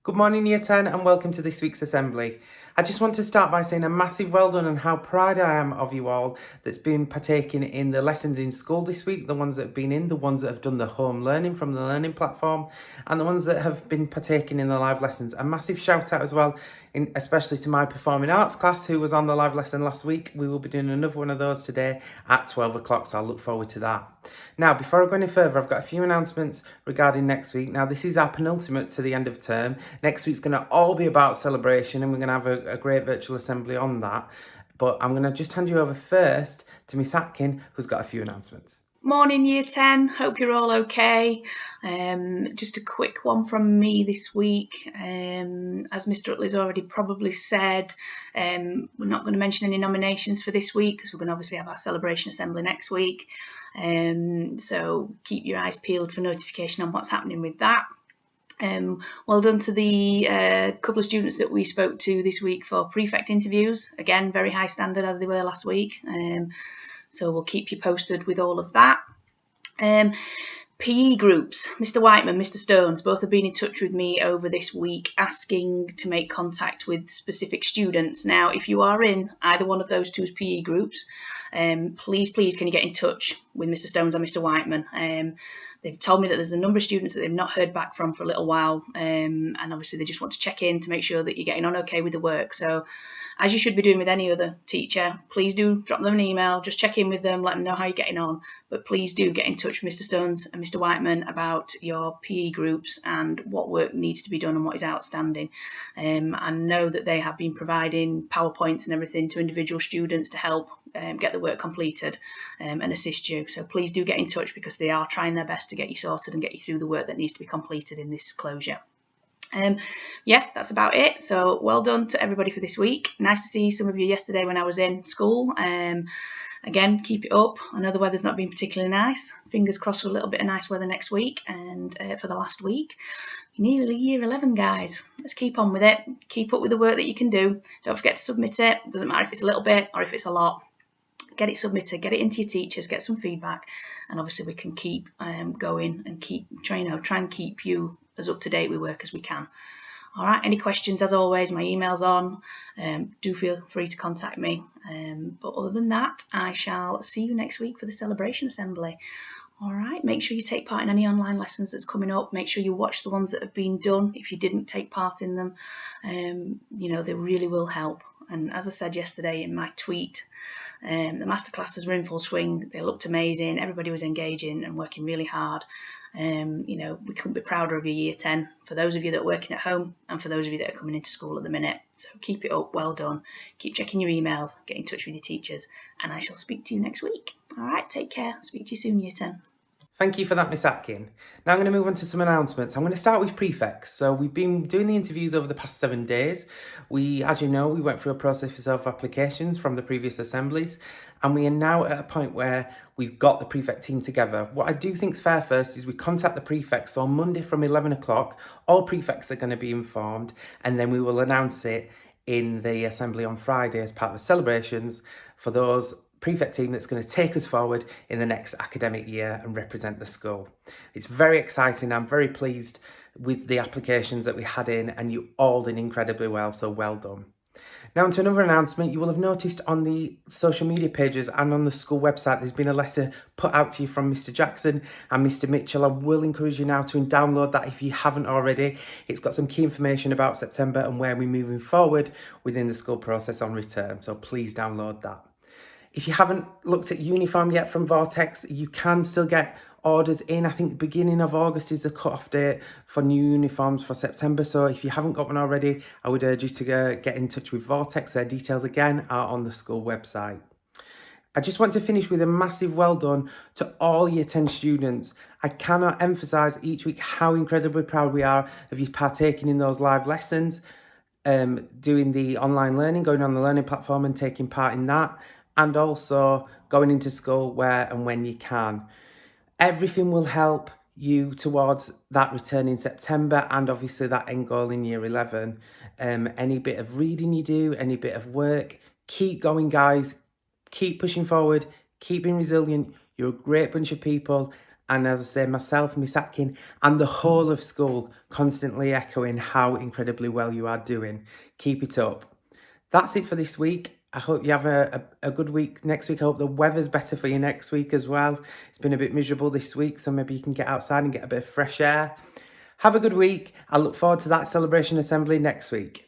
Good morning Year 10 and welcome to this week's assembly. I just want to start by saying a massive well done and how proud I am of you all that's been partaking in the lessons in school this week, the ones that have been in, the ones that have done the home learning from the learning platform, and the ones that have been partaking in the live lessons. A massive shout out as well, especially to my performing arts class who was on the live lesson last week. We will be doing another one of those today at 12 o'clock, so I'll look forward to that. Now, before I go any further, I've got a few announcements regarding next week. Now, this is our penultimate to the end of term. Next week's going to all be about celebration and we're going to have a great virtual assembly on that. But I'm going to just hand you over first to Miss Atkin, who's got a few announcements. Morning Year 10, hope you're all okay. Just a quick one from me this week. As Mr Utley's already probably said, we're not going to mention any nominations for this week because we're going to obviously have our celebration assembly next week. So keep your eyes peeled for notification on what's happening with that. Well done to the couple of students that we spoke to this week for prefect interviews. Again, very high standard as they were last week. So we'll keep you posted with all of that. PE groups, Mr Whiteman, Mr Stones, both have been in touch with me over this week asking to make contact with specific students. Now, if you are in either one of those two PE groups, please can you get in touch with Mr Stones or Mr Whiteman. They've told me that there's a number of students that they've not heard back from for a little while, and obviously they just want to check in to make sure that you're getting on okay with the work. So as you should be doing with any other teacher, please do drop them an email, just check in with them, let them know how you're getting on, but please do get in touch with Mr Stones and Mr Whiteman about your PE groups and what work needs to be done and what is outstanding. I know that they have been providing PowerPoints and everything to individual students to help get the work completed and assist you. So please do get in touch because they are trying their best to get you sorted and get you through the work that needs to be completed in this closure. Yeah, that's about it. So well done to everybody for this week. Nice to see some of you yesterday when I was in school. Again, keep it up. I know the weather's not been particularly nice. Fingers crossed for a little bit of nice weather next week and for the last week. Nearly year 11, guys. Let's keep on with it. Keep up with the work that you can do. Don't forget to submit it. Doesn't matter if it's a little bit or if it's a lot. Get it submitted, get it into your teachers, get some feedback, and obviously we can keep going and keep try and keep you as up to date with work as we can. All right, any questions, as always, my email's on. Do feel free to contact me. But other than that, I shall see you next week for the celebration assembly. All right, make sure you take part in any online lessons that's coming up. Make sure you watch the ones that have been done if you didn't take part in them. They really will help. And as I said yesterday in my tweet, the masterclasses were in full swing. They looked amazing. Everybody was engaging and working really hard. We couldn't be prouder of your year 10 for those of you that are working at home and for those of you that are coming into school at the minute. So keep it up. Well done. Keep checking your emails. Get in touch with your teachers. And I shall speak to you next week. All right, take care. Speak to you soon, year 10. Thank you for that, Miss Atkin. Now I'm going to move on to some announcements. I'm going to start with prefects. So we've been doing the interviews over the past 7 days. As you know, we went through a process of applications from the previous assemblies, and we are now at a point where we've got the prefect team together. What I do think is fair first is we contact the prefects. So on Monday from 11 o'clock, all prefects are going to be informed, and then we will announce it in the assembly on Friday as part of the celebrations for those prefect team that's going to take us forward in the next academic year and represent the school. It's very exciting. I'm very pleased with the applications that we had in, and you all did incredibly well, so well done. Now onto another announcement. You will have noticed on the social media pages and on the school website there's been a letter put out to you from Mr Jackson and Mr Mitchell. I will encourage you now to download that if you haven't already. It's got some key information about September and where we're moving forward within the school process on return, so please download that. If you haven't looked at uniform yet from Vortex, you can still get orders in. I think the beginning of August is the cut-off date for new uniforms for September. So if you haven't got one already, I would urge you to get in touch with Vortex. Their details again are on the school website. I just want to finish with a massive well done to all Year 10 students. I cannot emphasise each week how incredibly proud we are of you partaking in those live lessons, doing the online learning, going on the learning platform and taking part in that, and also going into school where and when you can. Everything will help you towards that return in September and obviously that end goal in year 11. Any bit of reading you do, any bit of work, keep going, guys. Keep pushing forward, keep being resilient. You're a great bunch of people And as I say, myself, Miss Atkin, and the whole of school constantly echoing how incredibly well you are doing. Keep it up. That's it for this week. I hope you have a good week next week. I hope the weather's better for you next week as well. It's been a bit miserable this week, so maybe you can get outside and get a bit of fresh air. Have a good week. I look forward to that celebration assembly next week.